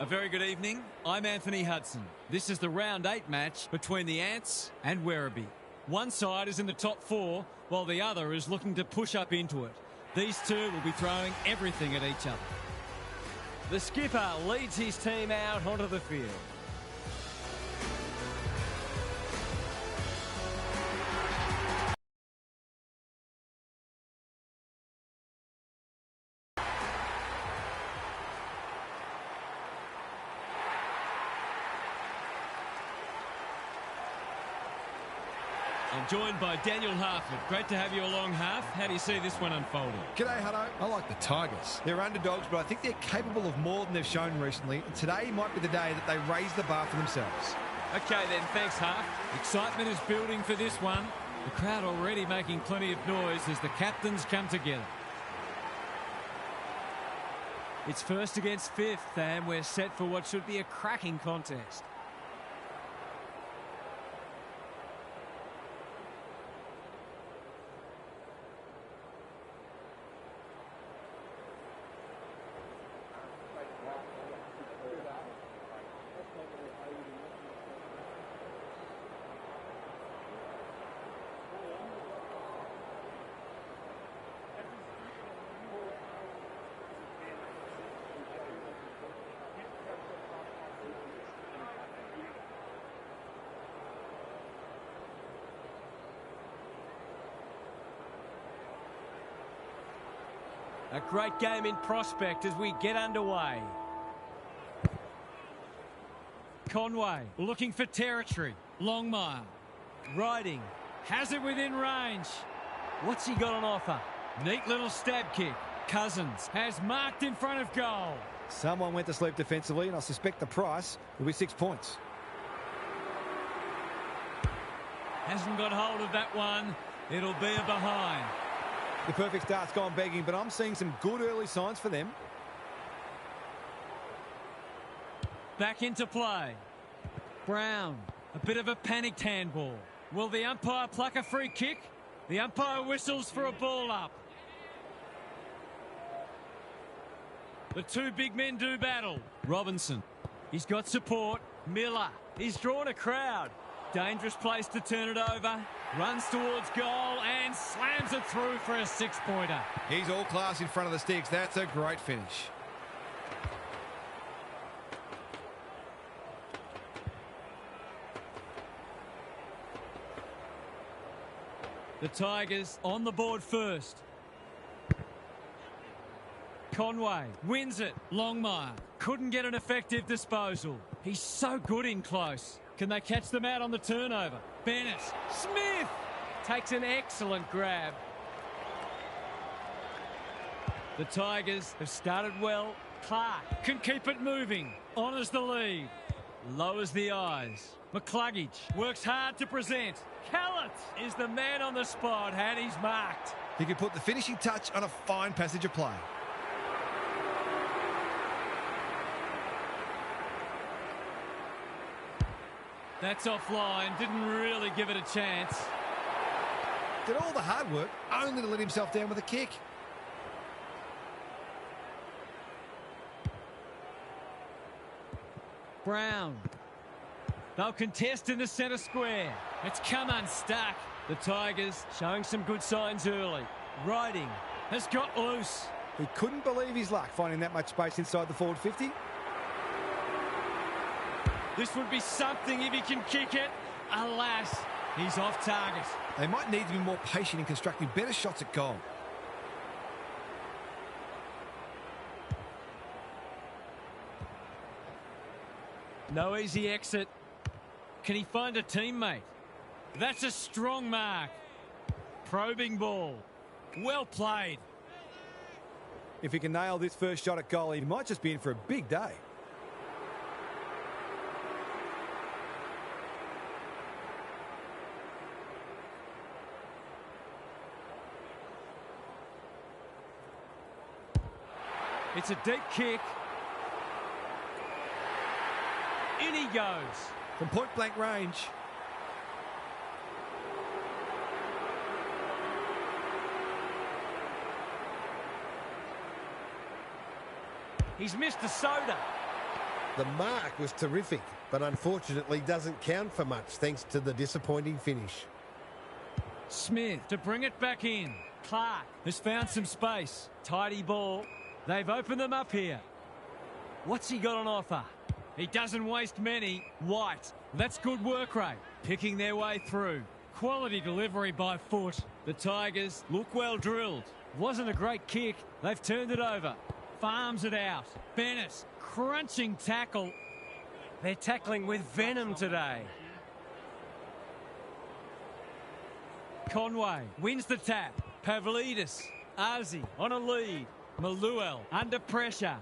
A very good evening. I'm Anthony Hudson. This is the round 8 match between the Ants and Werribee. One side is in the top 4 while the other is looking to push up into it. These two will be throwing everything at each other. The skipper leads his team out onto the field. I'm joined by Daniel Harford. Great to have you along, Harf. How do you see this one unfolding? G'day, Hutto. I like the Tigers. They're underdogs, but I think they're capable of more than they've shown recently. And today might be the day that they raise the bar for themselves. Okay then, thanks, Harf. Excitement is building for this one. The crowd already making plenty of noise as the captains come together. It's first against fifth, and we're set for what should be a cracking contest. A great game in prospect as we get underway. Conway looking for territory. Longmire riding. Has it within range. What's he got on offer? Neat little stab kick. Cousins has marked in front of goal. Someone went to sleep defensively, and I suspect the price will be 6 points. Hasn't got hold of that one. It'll be a behind. The perfect start's gone begging, but I'm seeing some good early signs for them. Back into play. Brown, a bit of a panicked handball. Will the umpire pluck a free kick? The umpire whistles for a ball up. The two big men do battle. Robinson, he's got support. Miller, he's drawn a crowd. Dangerous place to turn it over. Runs towards goal and slams it through for a 6-pointer. He's all class in front of the sticks. That's a great finish. The Tigers on the board first. Conway wins it. Longmire couldn't get an effective disposal. He's so good in close. Can they catch them out on the turnover? Bennett. Smith Takes an excellent grab. The Tigers have started well. Clark can keep it moving. Honours the lead. Lowers the eyes. McCluggage works hard to present. Callett is the man on the spot, and he's marked. He could put the finishing touch on a fine passage of play. That's offline. Didn't really give it a chance. Did all the hard work only to let himself down with a kick. Brown. They'll contest in the centre square. It's come unstuck. The Tigers showing some good signs early. Riding has got loose. He couldn't believe his luck finding that much space inside the forward 50. This would be something if he can kick it. Alas, he's off target. They might need to be more patient in constructing better shots at goal. No easy exit. Can he find a teammate? That's a strong mark. Probing ball. Well played. If he can nail this first shot at goal, he might just be in for a big day. It's a deep kick. In he goes. From point-blank range. He's missed a soda. The mark was terrific, but unfortunately doesn't count for much thanks to the disappointing finish. Smith to bring it back in. Clark has found some space. Tidy ball. They've opened them up here. What's he got on offer? He doesn't waste many. White. That's good work rate. Picking their way through. Quality delivery by foot. The Tigers look well drilled. Wasn't a great kick. They've turned it over. Farms it out. Bennett. Crunching tackle. They're tackling with venom today. Conway wins the tap. Pavlidis. Azi on a lead. Maluel under pressure.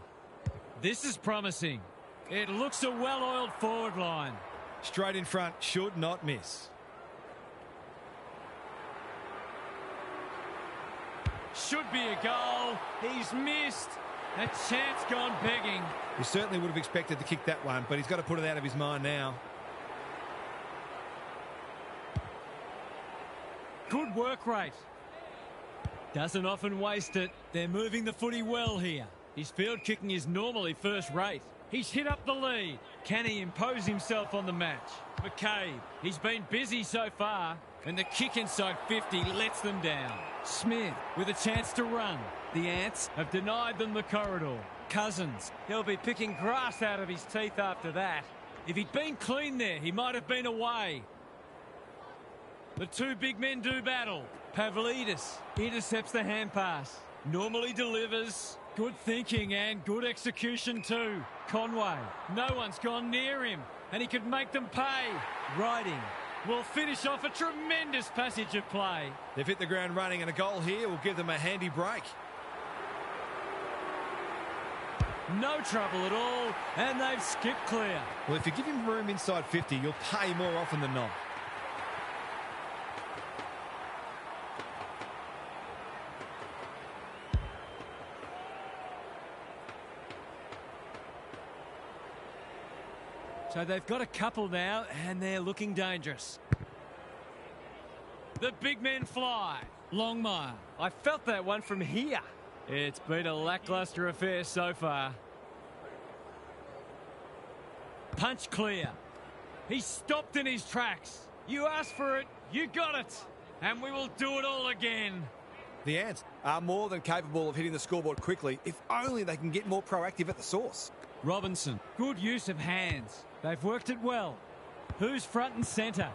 This is promising. It looks a well-oiled forward line. Straight in front, should not miss. Should be a goal. He's missed. A chance gone begging. He certainly would have expected to kick that one, but he's got to put it out of his mind now. Good work rate. Doesn't often waste it. They're moving the footy well here. His field kicking is normally first rate. He's hit up the lead. Can he impose himself on the match? McCabe, he's been busy so far, and the kick inside 50 lets them down. Smith with a chance to run. The Ants have denied them the corridor. Cousins, he'll be picking grass out of his teeth after that. If he'd been clean there, he might have been away. The two big men do battle. Pavlidis intercepts the hand pass. Normally delivers. Good thinking and good execution too. Conway, no one's gone near him, and he could make them pay. Riding will finish off a tremendous passage of play. They've hit the ground running, and a goal here will give them a handy break. No trouble at all, and they've skipped clear. Well, if you give him room inside 50, you'll pay more often than not. So they've got a couple now, and they're looking dangerous. The big men fly. Longmire. I felt that one from here. It's been a lacklustre affair so far. Punch clear. He's stopped in his tracks. You asked for it, you got it. And we will do it all again. The Ants are more than capable of hitting the scoreboard quickly, if only they can get more proactive at the source. Robinson, good use of hands. They've worked it well. Who's front and centre?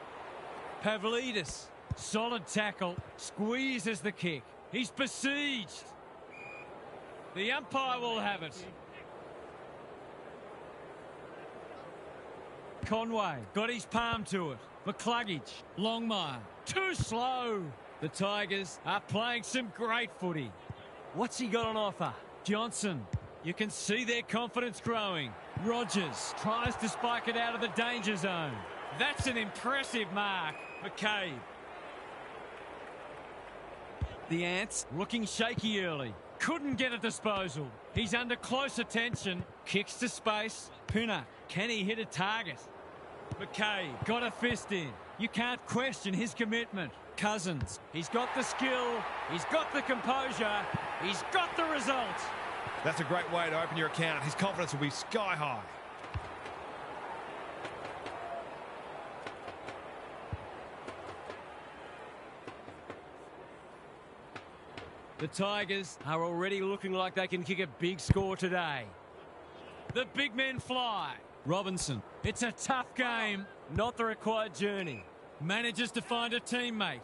Pavlidis, solid tackle, squeezes the kick. He's besieged. The umpire will have it. Conway got his palm to it. McCluggage, Longmire, too slow. The Tigers are playing some great footy. What's he got on offer? Johnson. You can see their confidence growing. Rogers tries to spike it out of the danger zone. That's an impressive mark. McCabe. The Ants looking shaky early. Couldn't get a disposal. He's under close attention. Kicks to space. Pinner. Can he hit a target? McCabe got a fist in. You can't question his commitment. Cousins. He's got the skill. He's got the composure. He's got the result. That's a great way to open your account. His confidence will be sky high. The Tigers are already looking like they can kick a big score today. The big men fly. Robinson. It's a tough game, not the required journey. Manages to find a teammate.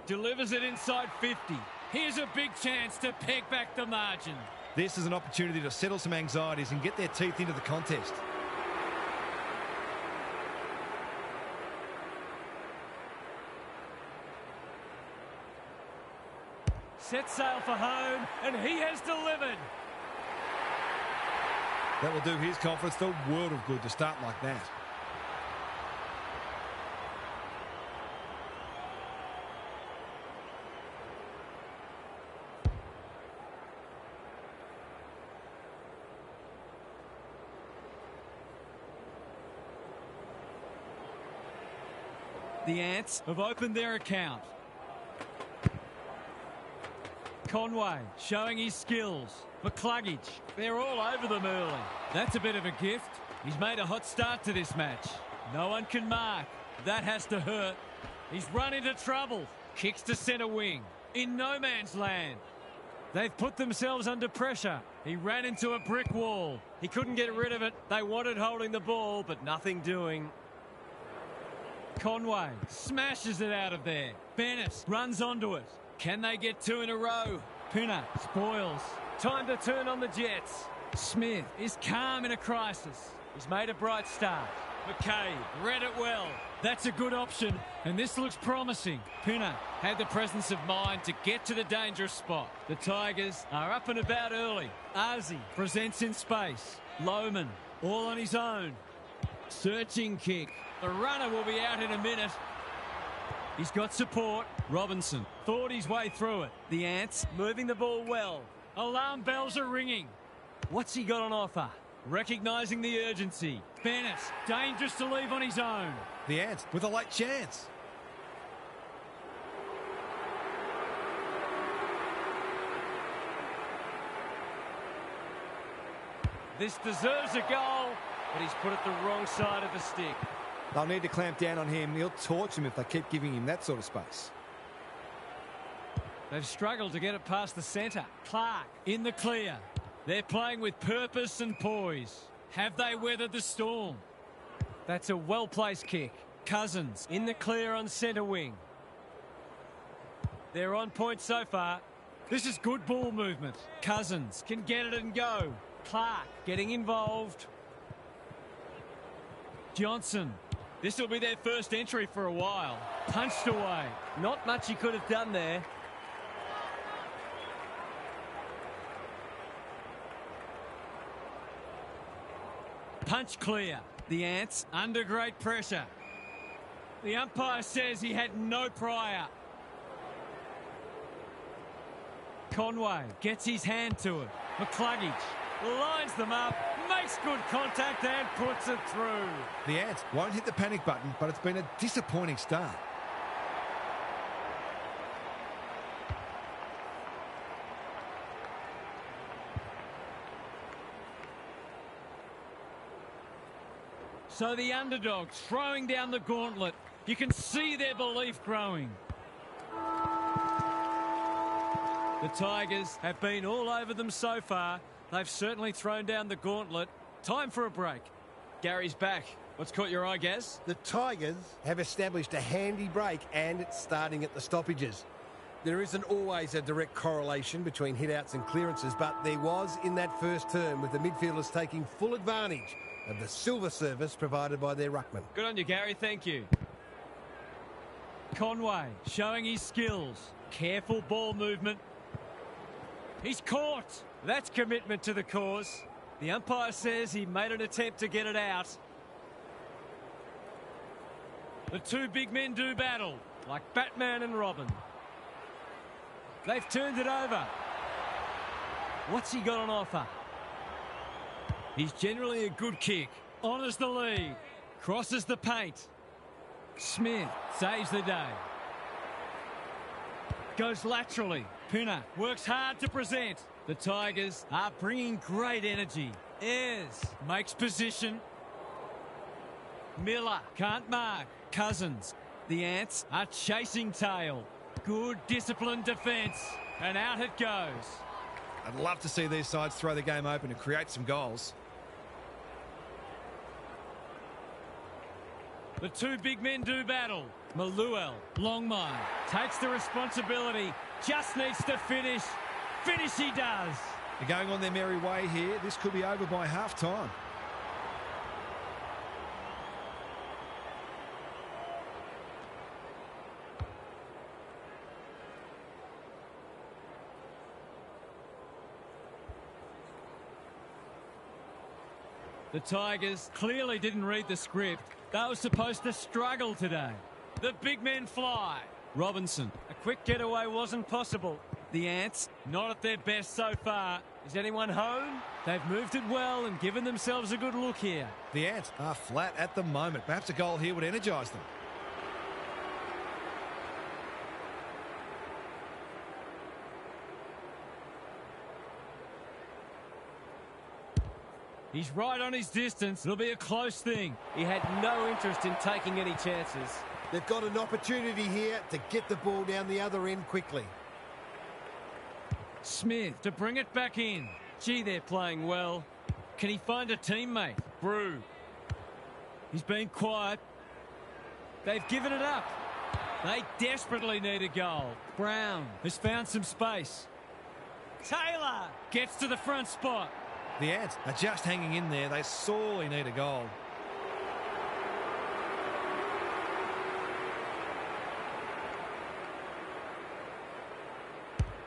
Delivers it inside 50. Here's a big chance to peg back the margin. This is an opportunity to settle some anxieties and get their teeth into the contest. Set sail for home, and he has delivered. That will do his conference the world of good to start like that. The Ants have opened their account. Conway showing his skills. McCluggage, they're all over them early. That's a bit of a gift. He's made a hot start to this match. No one can mark. That has to hurt. He's run into trouble. Kicks to centre wing. In no man's land. They've put themselves under pressure. He ran into a brick wall. He couldn't get rid of it. They wanted holding the ball, but nothing doing. Conway smashes it out of there. Bennett runs onto it. Can they get two in a row? Pinner spoils. Time to turn on the Jets. Smith is calm in a crisis. He's made a bright start. McCabe read it well. That's a good option, and this looks promising. Pinner had the presence of mind to get to the dangerous spot. The Tigers are up and about early. Arzi presents in space. Lohman all on his own. Searching kick. The runner will be out in a minute. He's got support. Robinson thought his way through it. The Ants moving the ball well. Alarm bells are ringing. What's he got on offer? Recognising the urgency. Bennett, dangerous to leave on his own. The Ants with a late chance. This deserves a goal, but he's put it the wrong side of the stick. They'll need to clamp down on him. He'll torch him if they keep giving him that sort of space. They've struggled to get it past the centre. Clark in the clear. They're playing with purpose and poise. Have they weathered the storm? That's a well-placed kick. Cousins in the clear on centre wing. They're on point so far. This is good ball movement. Cousins can get it and go. Clark getting involved. Johnson. This will be their first entry for a while. Punched away. Not much he could have done there. Punch clear. The Ants under great pressure. The umpire says he had no prior. Conway gets his hand to it. McCluggage lines them up, makes good contact and puts it through. The Ants won't hit the panic button, but it's been a disappointing start. So the underdogs throwing down the gauntlet. You can see their belief growing. The Tigers have been all over them so far. They've certainly thrown down the gauntlet. Time for a break. Gary's back. What's caught your eye, Gaz? The Tigers have established a handy break, and it's starting at the stoppages. There isn't always a direct correlation between hit-outs and clearances, but there was in that first term, with the midfielders taking full advantage of the silver service provided by their ruckman. Good on you, Gary. Thank you. Conway showing his skills. Careful ball movement. He's caught. That's commitment to the cause. The umpire says he made an attempt to get it out. The two big men do battle, like Batman and Robin. They've turned it over. What's he got on offer? He's generally a good kick. Honours the lead. Crosses the paint. Smith saves the day. Goes laterally. Pinner works hard to present. The Tigers are bringing great energy. Ayres makes position. Miller can't mark. Cousins. The Ants are chasing tail. Good disciplined defence. And out it goes. I'd love to see these sides throw the game open and create some goals. The two big men do battle. Maluel, Longmire, takes the responsibility. Just needs to finish. Finish he does. They're going on their merry way here. This could be over by half-time. The Tigers clearly didn't read the script. They were supposed to struggle today. The big men fly. Robinson, a quick getaway wasn't possible. The Ants, not at their best so far. Is anyone home? They've moved it well and given themselves a good look here. The Ants are flat at the moment. Perhaps a goal here would energise them. He's right on his distance. It'll be a close thing. He had no interest in taking any chances. They've got an opportunity here to get the ball down the other end quickly. Smith to bring it back in. Gee, they're playing well. Can he find a teammate? Brew. He's been quiet. They've given it up. They desperately need a goal. Brown has found some space. Taylor gets to the front spot. The Ants are just hanging in there. They sorely need a goal.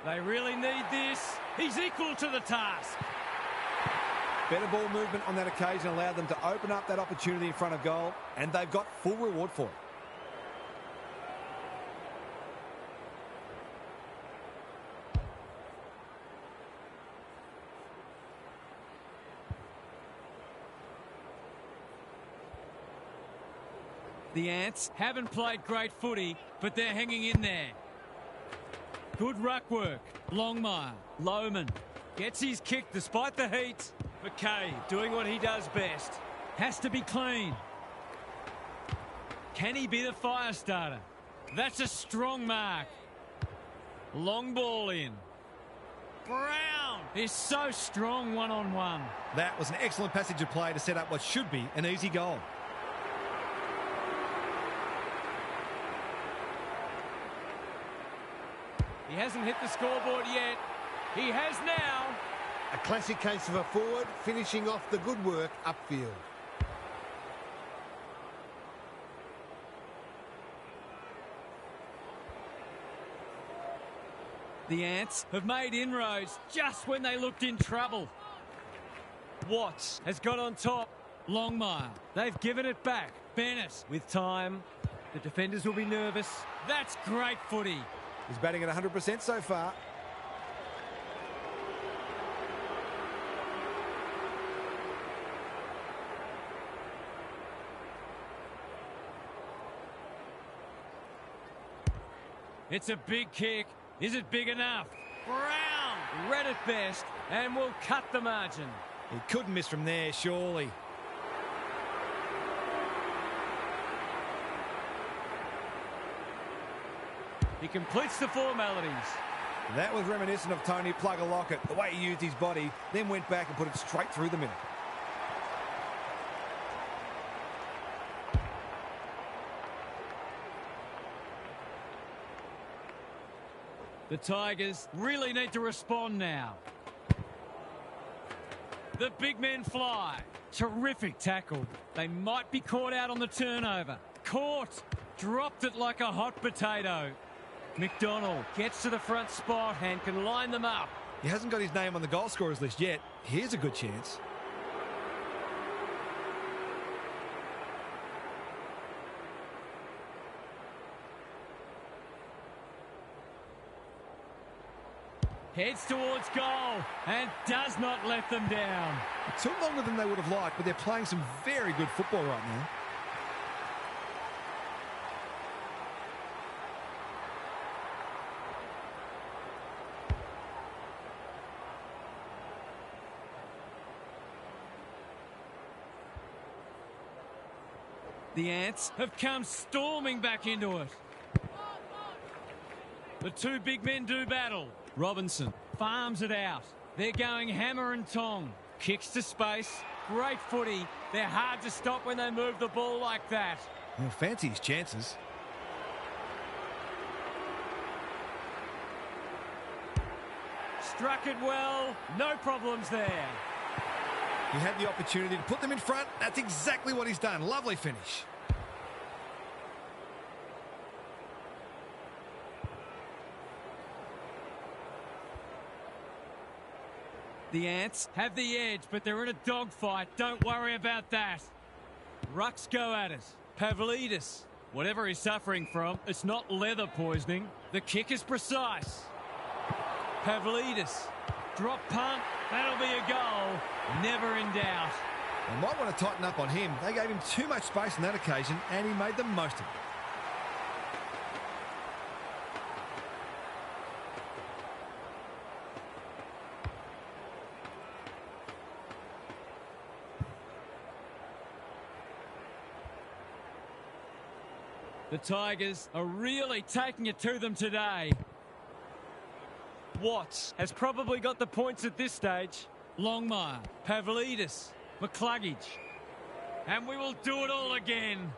They really need this. He's equal to the task. Better ball movement on that occasion allowed them to open up that opportunity in front of goal, and they've got full reward for it. The Ants haven't played great footy, but they're hanging in there. Good ruck work. Longmire. Lohman gets his kick despite the heat. McKay doing what he does best. Has to be clean. Can he be the fire starter? That's a strong mark. Long ball in. Brown is so strong one-on-one. That was an excellent passage of play to set up what should be an easy goal. He hasn't hit the scoreboard yet. He has now. A classic case of a forward finishing off the good work upfield. The Ants have made inroads just when they looked in trouble. Watts has got on top. Longmire. They've given it back. Bennett with time. The defenders will be nervous. That's great footy. He's batting at 100% so far. It's a big kick. Is it big enough? Brown read it best and will cut the margin. He couldn't miss from there, surely. He completes the formalities. That was reminiscent of Tony Plugger-Lockett, the way he used his body, then went back and put it straight through the middle. The Tigers really need to respond now. The big men fly. Terrific tackle. They might be caught out on the turnover. Caught. Dropped it like a hot potato. McDonald gets to the front spot and can line them up. He hasn't got his name on the goal scorers list yet. Here's a good chance. Heads towards goal and does not let them down. It took longer than they would have liked, but they're playing some very good football right now. The Ants have come storming back into it. The two big men do battle. Robinson farms it out. They're going hammer and tong. Kicks to space. Great footy. They're hard to stop when they move the ball like that. Well, fancy his chances. Struck it well. No problems there. He had the opportunity to put them in front. That's exactly what he's done. Lovely finish. The Ants have the edge, but they're in a dogfight. Don't worry about that. Rucks go at it. Pavlidis. Whatever he's suffering from, it's not leather poisoning. The kick is precise. Pavlidis. Drop punt. That'll be a goal. Never in doubt. They might want to tighten up on him. They gave him too much space on that occasion, and he made the most of it. The Tigers are really taking it to them today. Watts has probably got the points at this stage. Longmire, Pavlidis, McCluggage. And we will do it all again.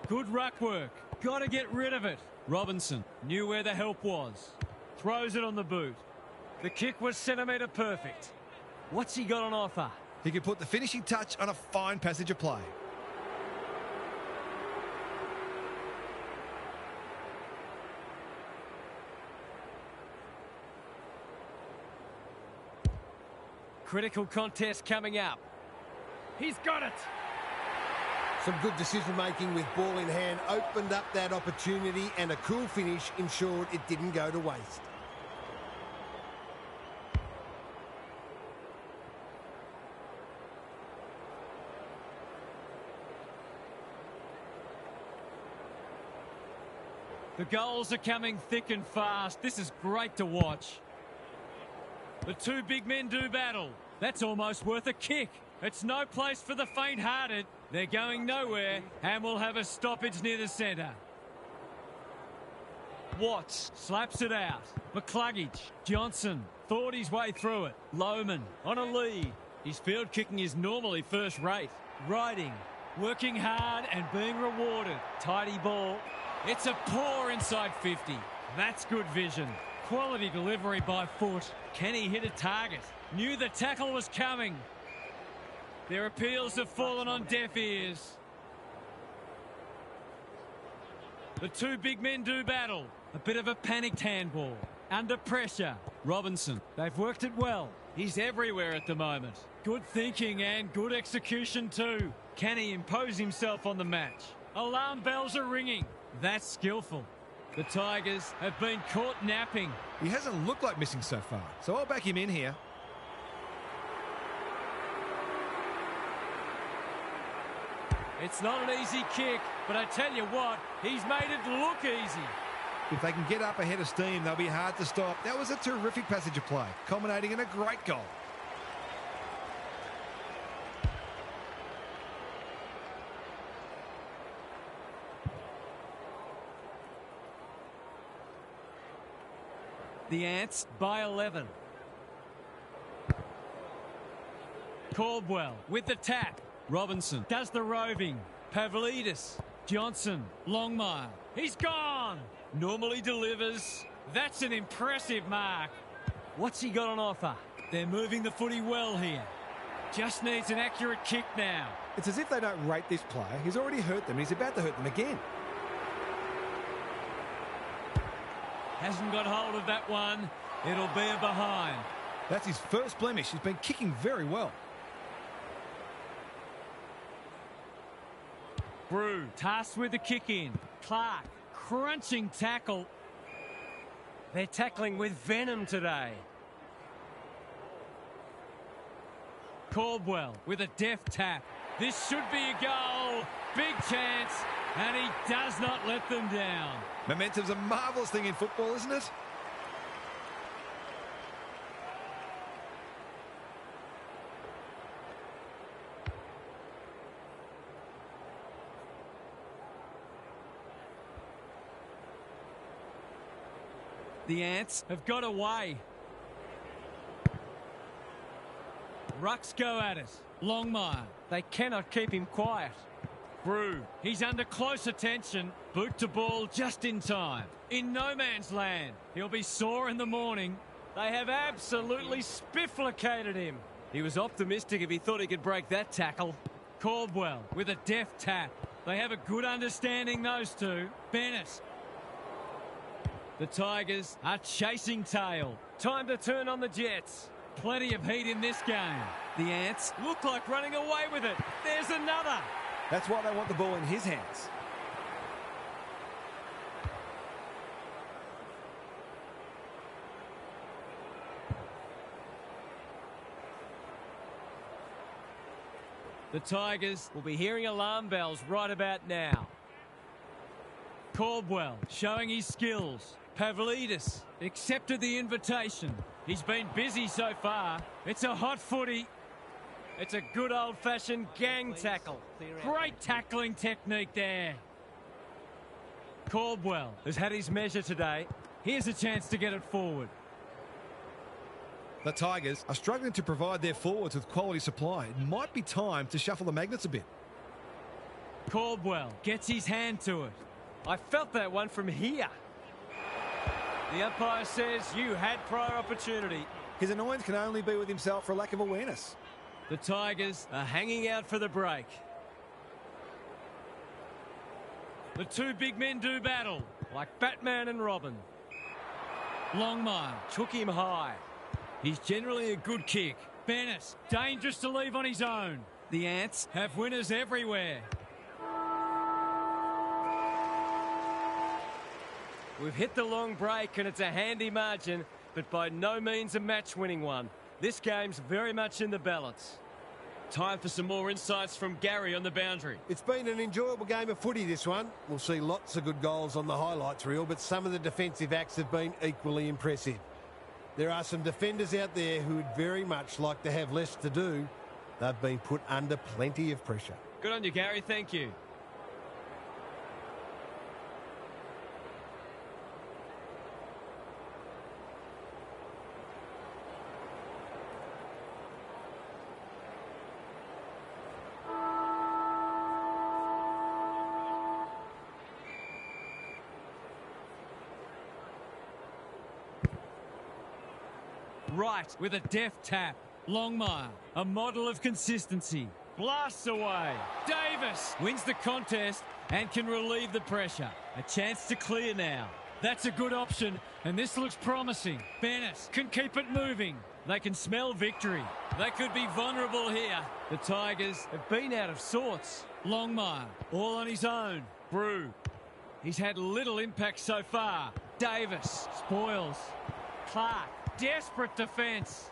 Good ruck work. Got to get rid of it. Robinson knew where the help was. Throws it on the boot. The kick was centimetre perfect. What's he got on offer? He could put the finishing touch on a fine passage of play. Critical contest coming up. He's got it. Some good decision-making with ball in hand opened up that opportunity, and a cool finish ensured it didn't go to waste. The goals are coming thick and fast. This is great to watch. The two big men do battle. That's almost worth a kick. It's no place for the faint-hearted. They're going nowhere, and we'll have a stoppage near the centre. Watts slaps it out. McCluggage, Johnson thought his way through it. Lohman on a lead. His field kicking is normally first rate. Riding, working hard and being rewarded. Tidy ball. It's a poor inside 50. That's good vision. Quality delivery by foot. Can he hit a target? Knew the tackle was coming. Their appeals have fallen on deaf ears. The two big men do battle. A bit of a panicked handball. Under pressure. Robinson. They've worked it well. He's everywhere at the moment. Good thinking and good execution too. Can he impose himself on the match? Alarm bells are ringing. That's skillful. The Tigers have been caught napping. He hasn't looked like missing so far, so I'll back him in here. It's not an easy kick, but I tell you what, he's made it look easy. If they can get up ahead of steam, they'll be hard to stop. That was a terrific passage of play, culminating in a great goal. The Ants by 11. Caldwell with the tap. Robinson does the roving. Pavlidis, Johnson, Longmire. He's gone. Normally delivers. That's an impressive mark. What's he got on offer? They're moving the footy well here. Just needs an accurate kick now. It's as if they don't rate this player. He's already hurt them. He's about to hurt them again. Hasn't got hold of that one. It'll be a behind. That's his first blemish. He's been kicking very well. Brew tasked with the kick in. Clark, crunching tackle. They're tackling with venom today. Caldwell with a deft tap. This should be a goal. Big chance. And he does not let them down. Momentum's a marvellous thing in football, isn't it? The Ants have got away. Rucks go at it. Longmire. They cannot keep him quiet. Brew. He's under close attention. Boot to ball just in time. In no man's land. He'll be sore in the morning. They have absolutely spifflicated him. He was optimistic if he thought he could break that tackle. Caldwell with a deft tap. They have a good understanding, those two. Bennett. The Tigers are chasing tail. Time to turn on the Jets. Plenty of heat in this game. The Ants look like running away with it. There's another. That's why they want the ball in his hands. The Tigers We'll be hearing alarm bells right about now. Caldwell showing his skills. Pavlidis accepted the invitation. He's been busy so far. It's a hot footy. It's a good old-fashioned gang tackle. Great tackling technique there. Caldwell Has had his measure today. here's a chance to get it forward. The Tigers are struggling to provide their forwards with quality supply. It might be time to shuffle the magnets a bit. Caldwell gets his hand to it. I felt that one from here. The umpire says you had prior opportunity. His annoyance can only be with himself for a lack of awareness. The Tigers Are hanging out for the break. the two big men do battle. Like Batman and Robin. Longmire Took him high. he's generally a good kick. Bennett dangerous to leave on his own. The Ants have winners everywhere. We've hit the long break and it's a handy margin, but by no means a match-winning one. This game's very much in the balance. Time for some more insights from Gary on the boundary. It's been an enjoyable game of footy, this one. We'll see lots of good goals on the highlights reel, but some of the defensive acts have been equally impressive. There are some defenders out there who would very much like to have less to do. They've been put under plenty of pressure. Good on you, Gary. Thank you. Right with a deft tap. Longmire, a model of consistency. Blasts away. Davis wins the contest and can relieve the pressure. A chance to clear now. That's a good option, and this looks promising. Bennett can keep it moving. They can smell victory. They could be vulnerable here. The Tigers have been out of sorts. Longmire, all on his own. Brew. He's had little impact so far. Davis spoils. Clark, desperate defence.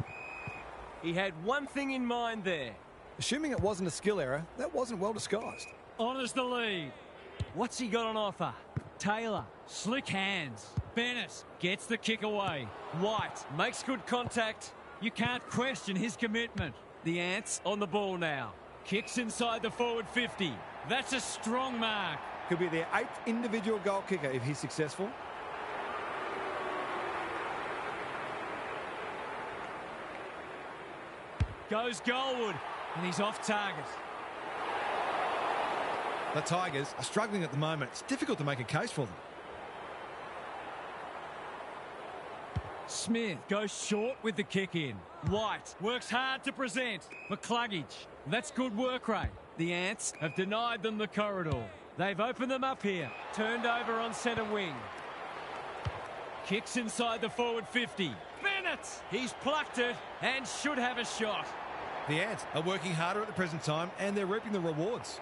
He had one thing in mind there. Assuming it wasn't a skill error, that wasn't well disguised. Honours the lead. What's he got on offer? Taylor, slick hands. Bennett gets the kick away. White makes good contact. You can't question his commitment. The Ants on the ball now. Kicks inside the forward 50. That's a strong mark. Could be their 8th individual goal kicker if he's successful. Goes Goldwood, and he's off target. The Tigers are struggling at the moment. It's difficult to make a case for them. Smith goes short with the kick in. White works hard to present. McCluggage, that's good work rate. The Ants have denied them the corridor. They've opened them up here. Turned over on centre wing. Kicks inside the forward 50. Bennett, he's plucked it and should have a shot. The Ants are working harder at the present time and they're reaping the rewards.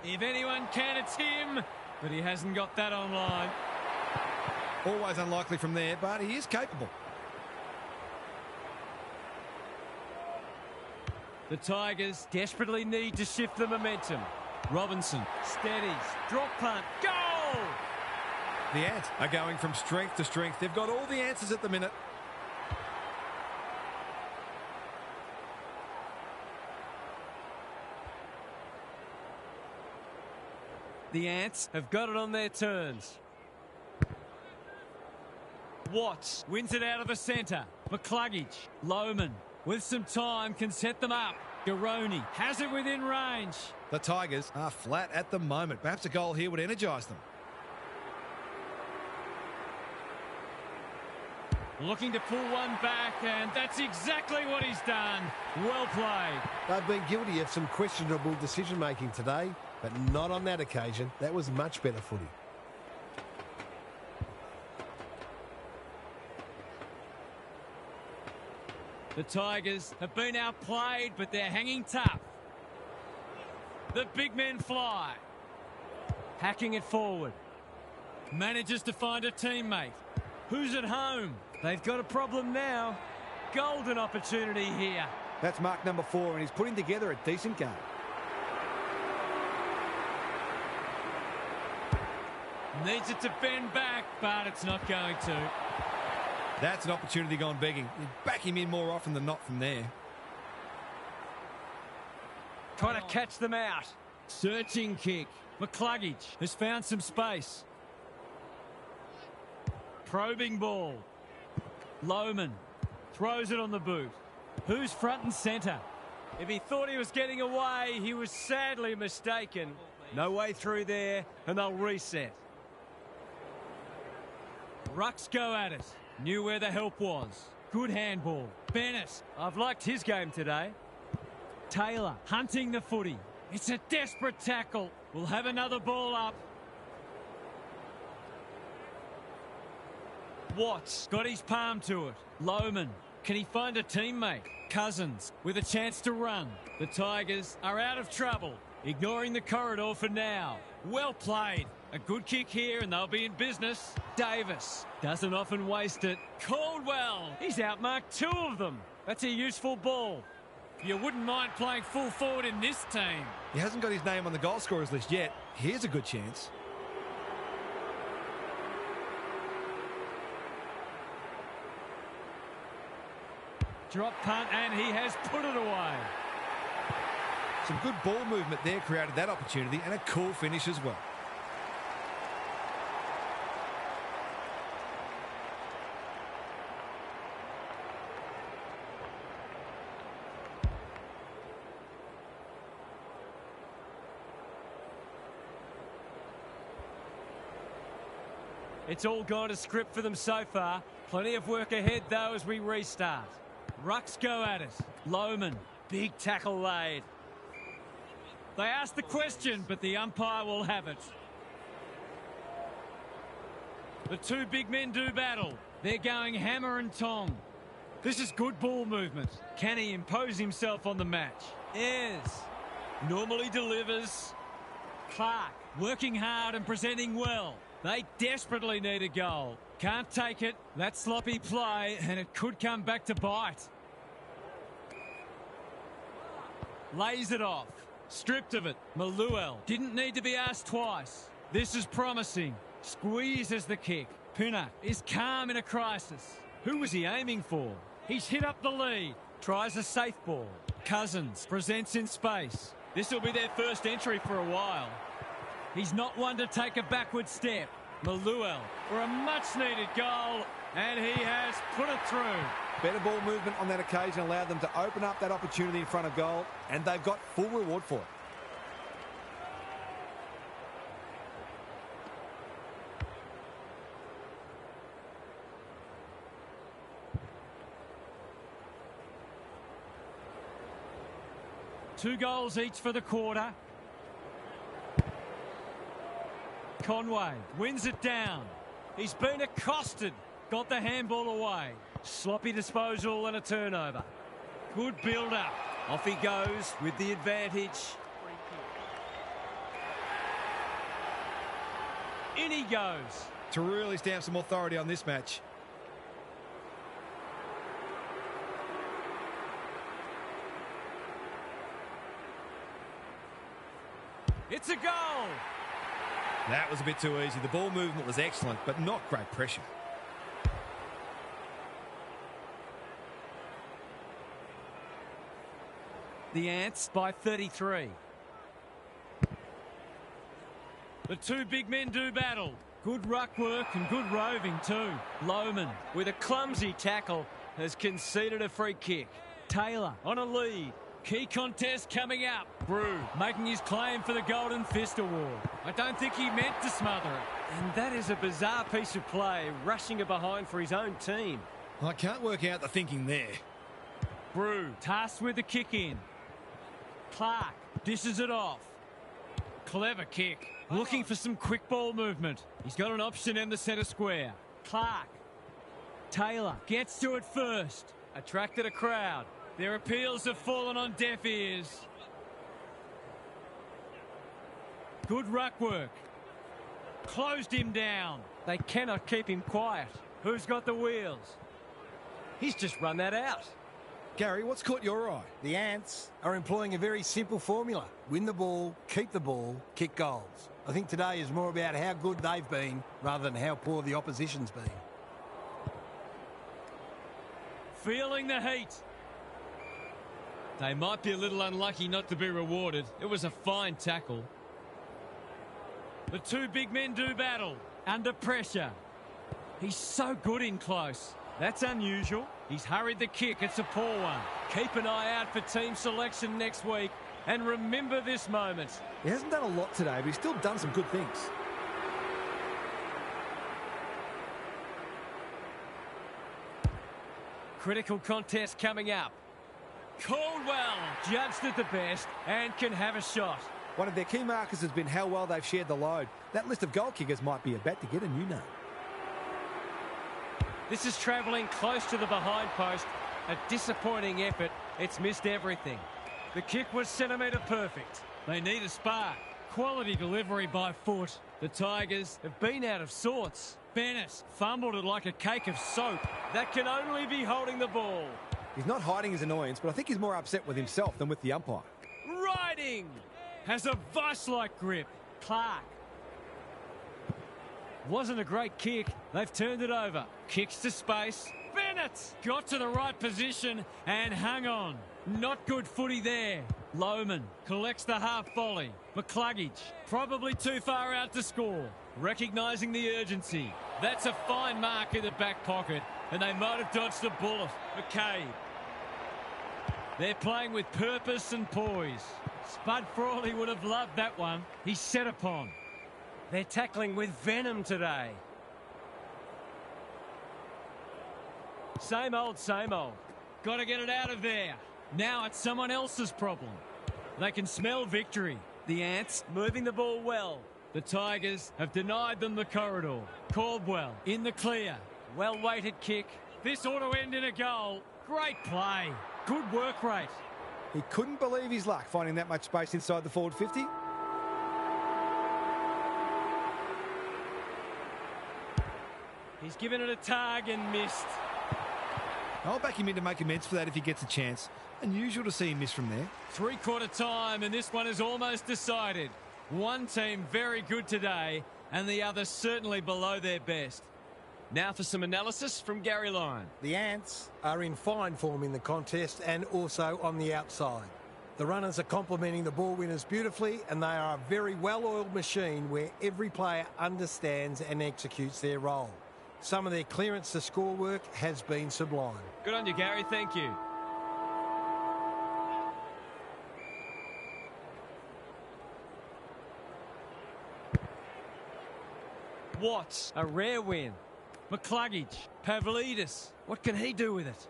If anyone can, it's him, but he hasn't got that online. Always unlikely from there, but he is capable. The Tigers desperately need to shift the momentum. Robinson steadies, drop punt, goal! The Ants are going from strength to strength. They've got all the answers at the minute. The Ants have got it on their turns. Watts wins it out of the centre. McCluggage, Lohman, with some time, can set them up. Garoni has it within range. The Tigers are flat at the moment. Perhaps a goal here would energise them. Looking to pull one back, and that's exactly what he's done. Well played. They've been guilty of some questionable decision-making today, but not on that occasion. That was much better footy. The Tigers have been outplayed, but they're hanging tough. The big men fly. Hacking it forward. Manages to find a teammate. Who's at home? They've got a problem now. Golden opportunity here. That's mark number 4, and he's putting together a decent game. Needs it to bend back, but it's not going to. That's an opportunity gone begging. You back him in more often than not from there. Trying to catch them out. Searching kick. McCluggage has found some space. Probing ball. Lohman throws it on the boot. Who's front and centre? If he thought he was getting away, he was sadly mistaken. No way through there, and they'll reset. Rucks go at it. Knew where the help was. Good handball. Bennett. I've liked his game today. Taylor hunting the footy. It's a desperate tackle. We'll have another ball up. Watts got his palm to it. Lohman. Can he find a teammate? Cousins with a chance to run. The Tigers are out of trouble. Ignoring the corridor for now. Well played. A good kick here and they'll be in business. Davis doesn't often waste it. Caldwell. He's outmarked two of them. That's a useful ball. You wouldn't mind playing full forward in this team. He hasn't got his name on the goal scorers list yet. Here's a good chance. Drop punt and he has put it away. Some good ball movement there created that opportunity, and a cool finish as well. It's all gone to script for them so far. Plenty of work ahead, though, as we restart. Rucks go at it. Lohman. Big tackle laid. They asked the question, but the umpire will have it. The two big men do battle. They're going hammer and tong. This is good ball movement. Can he impose himself on the match? Yes. Normally delivers. Clark working hard and presenting well. They desperately need a goal. Can't take it. That sloppy play, and it could come back to bite. Lays it off. Stripped of it. Maluel didn't need to be asked twice. This is promising. Squeezes the kick. Pinnock is calm in a crisis. Who was he aiming for? He's hit up the lead. Tries a safe ball. Cousins presents in space. This will be their first entry for a while. He's not one to take a backward step. Maluel for a much-needed goal, and he has put it through. Better ball movement on that occasion allowed them to open up that opportunity in front of goal, and they've got full reward for it. Two goals each for the quarter. Conway wins it down. He's been accosted. Got the handball away. Sloppy disposal and a turnover. Good build-up. Off he goes with the advantage. In he goes. To really stamp some authority on this match. It's a goal. That was a bit too easy. The ball movement was excellent, but not great pressure. The Ants by 33. The two big men do battle. Good ruck work and good roving too. Lohman With a clumsy tackle, has conceded a free kick. Taylor on a lead. Key contest coming up. Brew making his claim for the Golden Fist Award. I don't think he meant to smother it. And that is a bizarre piece of play, rushing it behind for his own team. I can't work out the thinking there. Brew tasked with the kick in. Clark dishes it off. Clever kick. Looking for some quick ball movement. He's got an option in the centre square. Clark. Taylor gets to it first. Attracted a crowd. Their appeals have fallen on deaf ears. Good ruck work. Closed him down. They cannot keep him quiet. Who's got the wheels? He's just run that out. Gary, what's caught your eye? The Ants are employing a very simple formula. Win the ball, keep the ball, kick goals. I think today is more about how good they've been rather than how poor the opposition's been. Feeling the heat. They might be a little unlucky not to be rewarded. It was a fine tackle. The two big men do battle. Under pressure. He's so good in close. That's unusual. He's hurried the kick. It's a poor one. Keep an eye out for team selection next week. And remember this moment. He hasn't done a lot today, but he's still done some good things. Critical contest coming up. Caldwell judged at the best and can have a shot. One of their key markers has been how well they've shared the load. That list of goal kickers might be about to get a new name. This is travelling close to the behind post. A disappointing effort. It's missed everything. The kick was centimetre perfect. They need a spark. Quality delivery by foot. The Tigers have been out of sorts. Bennett fumbled it like a cake of soap. That can only be holding the ball. He's not hiding his annoyance, but I think he's more upset with himself than with the umpire. Riding! Has a vice-like grip. Clark. Wasn't a great kick. They've turned it over. Kicks to space. Bennett got to the right position and hung on. Not good footy there. Lohman collects the half volley. McCluggage probably too far out to score. Recognising the urgency. That's a fine mark in the back pocket, and they might have dodged a bullet. McCabe. They're playing with purpose and poise. Spud Frawley would have loved that one. He's set upon. They're tackling with venom today. Same old, same old. Got to get it out of there. Now it's someone else's problem. They can smell victory. The Ants moving the ball well. The Tigers have denied them the corridor. Caldwell in the clear. Well-weighted kick. This ought to end in a goal. Great play. Good work rate. He couldn't believe his luck finding that much space inside the forward 50. He's given it a tug and missed. I'll back him in to make amends for that if he gets a chance. Unusual to see him miss from there. Three-quarter time, and this one is almost decided. One team very good today, and the other certainly below their best. Now for some analysis from Gary Lyon. The Ants are in fine form in the contest and also on the outside. The runners are complementing the ball winners beautifully, and they are a very well-oiled machine where every player understands and executes their role. Some of their clearance to score work has been sublime. Good on you, Gary. Thank you. Watts, a rare win. McCluggage, Pavlidis, what can he do with it?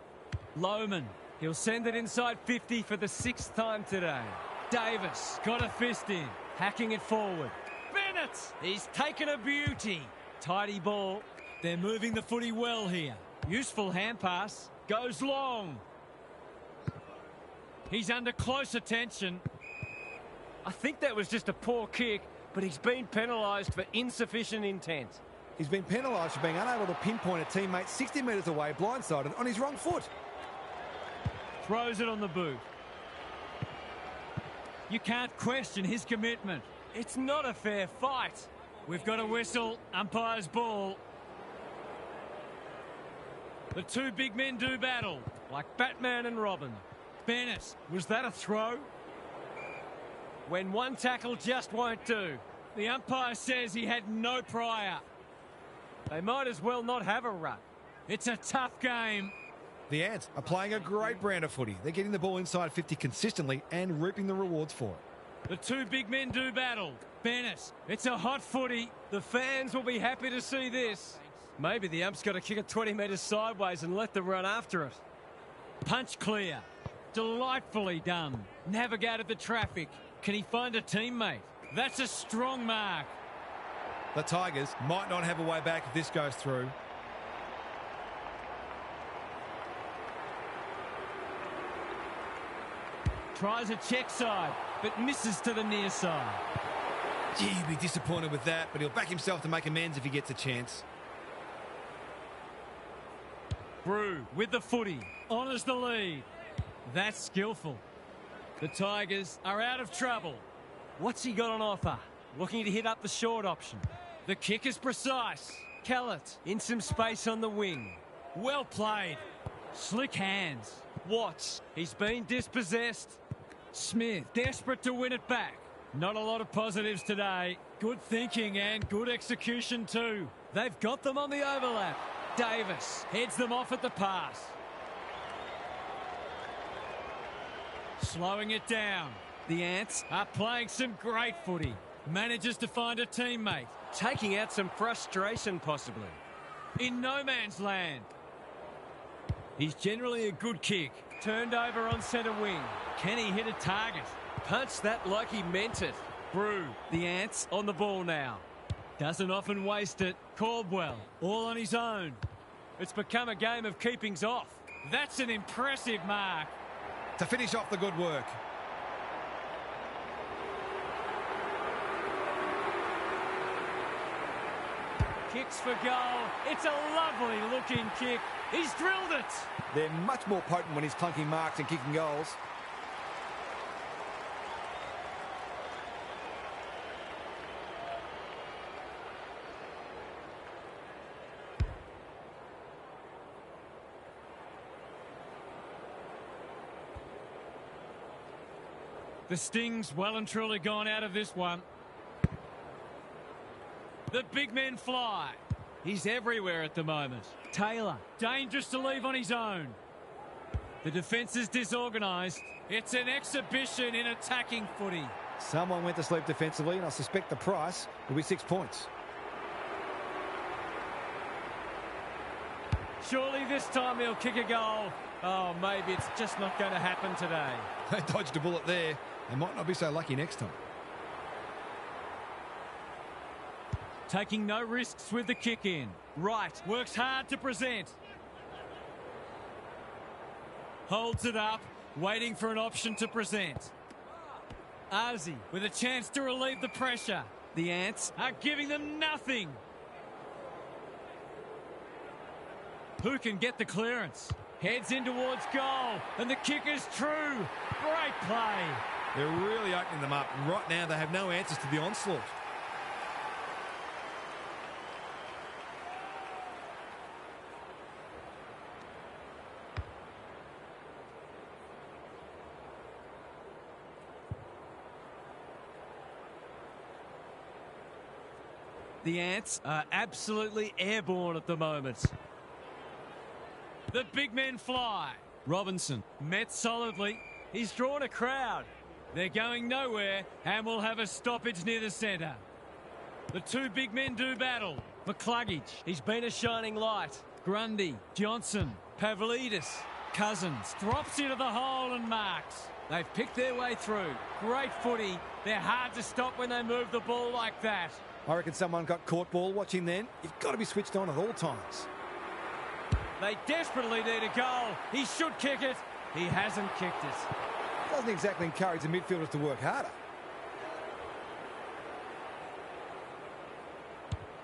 Lohman, he'll send it inside 50 for the 6th time today. Davis, got a fist in, hacking it forward. Bennett, he's taken a beauty. Tidy ball. They're moving the footy well here. Useful hand pass. Goes long. He's under close attention. I think that was just a poor kick, but he's been penalised for insufficient intent. He's been penalised for being unable to pinpoint a teammate 60 metres away, blindsided, on his wrong foot. Throws it on the boot. You can't question his commitment. It's not a fair fight. We've got a whistle. Umpire's ball. The two big men do battle, like Batman and Robin. Bennett, was that a throw? When one tackle just won't do. The umpire says he had no prior. They might as well not have a run. It's a tough game. The Ants are playing a great brand of footy. They're getting the ball inside 50 consistently and reaping the rewards for it. The two big men do battle. Bennett, it's a hot footy. The fans will be happy to see this. Maybe the ump's got to kick it 20 metres sideways and let them run after it. Punch clear. Delightfully done. Navigated the traffic. Can he find a teammate? That's a strong mark. The Tigers might not have a way back if this goes through. Tries a check side, but misses to the near side. Gee, he'd be disappointed with that, but he'll back himself to make amends if he gets a chance. Brew with the footy. Honours the lead. That's skillful. The Tigers are out of trouble. What's he got on offer? Looking to hit up the short option. The kick is precise. Kellett in some space on the wing. Well played. Slick hands. Watts, he's been dispossessed. Smith, desperate to win it back. Not a lot of positives today. Good thinking and good execution too. They've got them on the overlap. Davis heads them off at the pass. Slowing it down. The Ants are playing some great footy. Manages to find a teammate. Taking out some frustration possibly. In no man's land. He's generally a good kick. Turned over on centre wing. Can he hit a target? Punched that like he meant it. Brew, the Ants on the ball now. Doesn't often waste it. Caldwell, all on his own. It's become a game of keepings off. That's an impressive mark. To finish off the good work. Kicks for goal. It's a lovely looking kick. He's drilled it. They're much more potent when he's clunking marks and kicking goals. The sting's well and truly gone out of this one. The big men fly. He's everywhere at the moment. Taylor, dangerous to leave on his own. The defence is disorganised. It's an exhibition in attacking footy. Someone went to sleep defensively, and I suspect the price will be 6 points. Surely this time he'll kick a goal. Oh, maybe it's just not going to happen today. They dodged a bullet there. They might not be so lucky next time. Taking no risks with the kick in. Wright works hard to present. Holds it up, waiting for an option to present. Ozzy with a chance to relieve the pressure. The Ants are giving them nothing. Who can get the clearance? Heads in towards goal, and the kick is true. Great play. They're really opening them up. Right now, they have no answers to the onslaught. The Ants are absolutely airborne at the moment. The big men fly. Robinson met solidly. He's drawn a crowd. They're going nowhere and will have a stoppage near the centre. The two big men do battle. McCluggage, he's been a shining light. Grundy, Johnson, Pavlidis, Cousins drops into the hole and marks. They've picked their way through. Great footy. They're hard to stop when they move the ball like that. I reckon someone got caught ball watching then. You've got to be switched on at all times. They desperately need a goal. He should kick it. He hasn't kicked it. Doesn't exactly encourage the midfielders to work harder.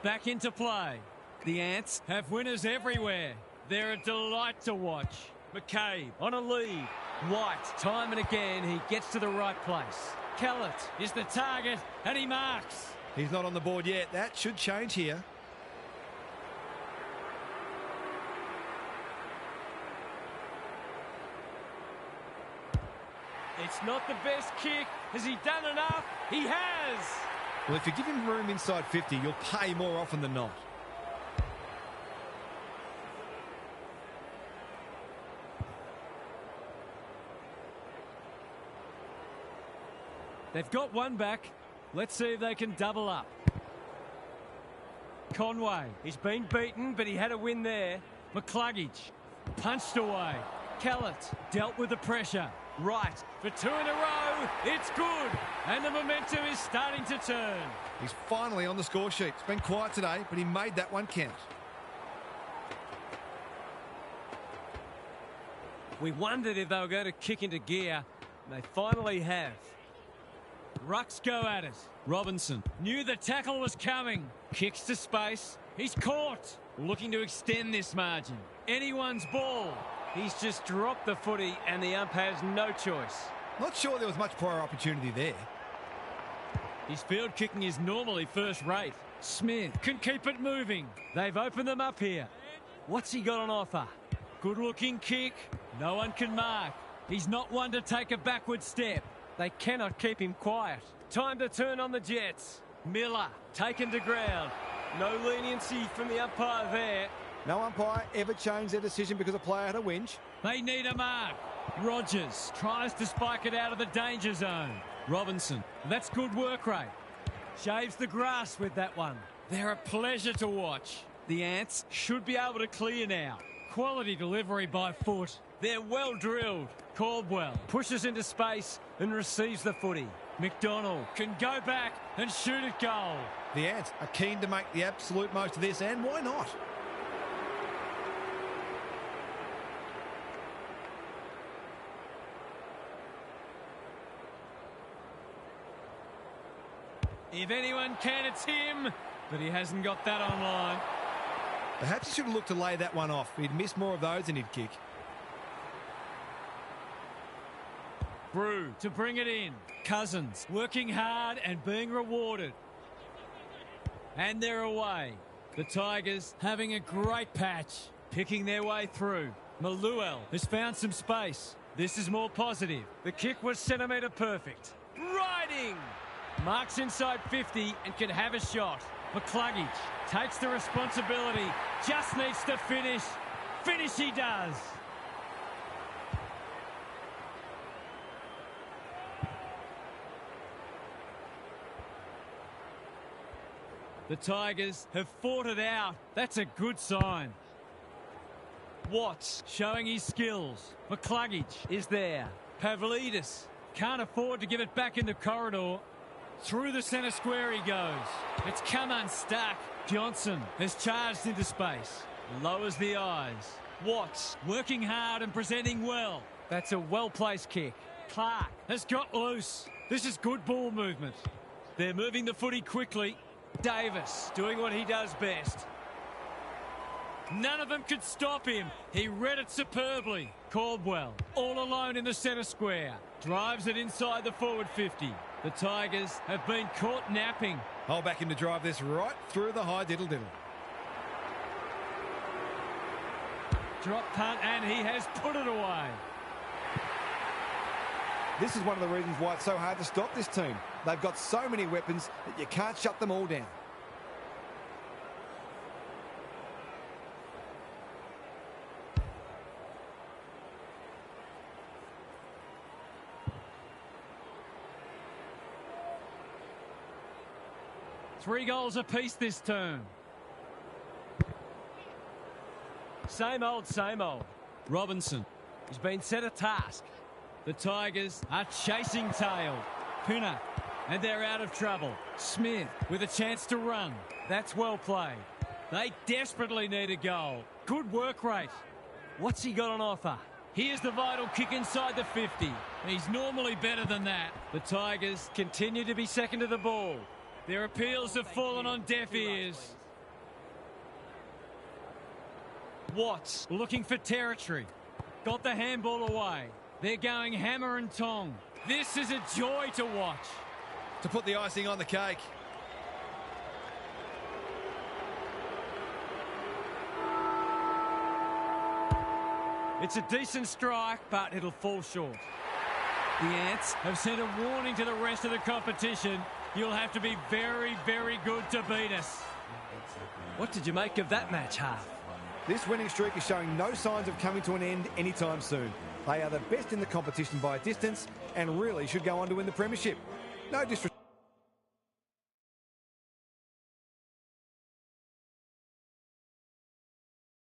Back into play. The Ants have winners everywhere. They're a delight to watch. McCabe on a lead. White, time and again, he gets to the right place. Kellett is the target, and he marks. He's not on the board yet. That should change here. It's not the best kick. Has he done enough? He has. Well, if you give him room inside 50, you'll pay more often than not. They've got one back. Let's see if they can double up. Conway, he's been beaten, but he had a win there. McCluggage, punched away. Kellett dealt with the pressure. Right, for two in a row, it's good. And the momentum is starting to turn. He's finally on the score sheet. It's been quiet today, but he made that one count. We wondered if they were going to kick into gear. They finally have. Rucks go at it. Robinson knew the tackle was coming. Kicks to space. He's caught. Looking to extend this margin. Anyone's ball. He's just dropped the footy and the ump has no choice. Not sure there was much prior opportunity there. His field kicking is normally first rate. Smith can keep it moving. They've opened them up here. What's he got on offer? Good looking kick. No one can mark. He's not one to take a backward step. They cannot keep him quiet. Time to turn on the Jets. Miller taken to ground. No leniency from the umpire there. No umpire ever changed their decision because a player had a whinge. They need a mark. Rogers tries to spike it out of the danger zone. Robinson, that's good work rate. Shaves the grass with that one. They're a pleasure to watch. The Ants should be able to clear now. Quality delivery by foot. They're well drilled. Caldwell pushes into space and receives the footy. McDonald can go back and shoot at goal. The Ants are keen to make the absolute most of this, and why not? If anyone can, it's him, but he hasn't got that online. Perhaps he should have looked to lay that one off. He'd miss more of those than he'd kick. Brew to bring it in. Cousins working hard and being rewarded. And they're away. The Tigers having a great patch, picking their way through. Maluel has found some space. This is more positive. The kick was centimetre perfect. Riding! Marks inside 50 and can have a shot. McCluggage takes the responsibility. Just needs to finish. Finish he does. The Tigers have fought it out. That's a good sign. Watts showing his skills. McCluggage is there. Pavlidis can't afford to give it back in the corridor. Through the centre square he goes. It's come unstuck. Johnson has charged into space. Lowers the eyes. Watts working hard and presenting well. That's a well-placed kick. Clark has got loose. This is good ball movement. They're moving the footy quickly. Davis doing what he does best. None of them could stop him. He read it superbly. Caldwell all alone in the centre square. Drives it inside the forward 50. The Tigers have been caught napping. I'll back him to drive this right through the high diddle-diddle. Drop punt and he has put it away. This is one of the reasons why it's so hard to stop this team. They've got so many weapons that you can't shut them all down. Three goals apiece this term. Same old, same old. Robinson has been set a task. The Tigers are chasing tail. Pinner, and they're out of trouble. Smith with a chance to run. That's well played. They desperately need a goal. Good work rate. What's he got on offer? Here's the vital kick inside the 50. He's normally better than that. The Tigers continue to be second to the ball. Their appeals have fallen on deaf ears. Watts looking for territory. Got the handball away. They're going hammer and tong. This is a joy to watch. To put the icing on the cake. It's a decent strike, but it'll fall short. The Ants have sent a warning to the rest of the competition. You'll have to be very, very good to beat us. What did you make of that match, Half? This winning streak is showing no signs of coming to an end anytime soon. They are the best in the competition by a distance and really should go on to win the premiership. No disrespect.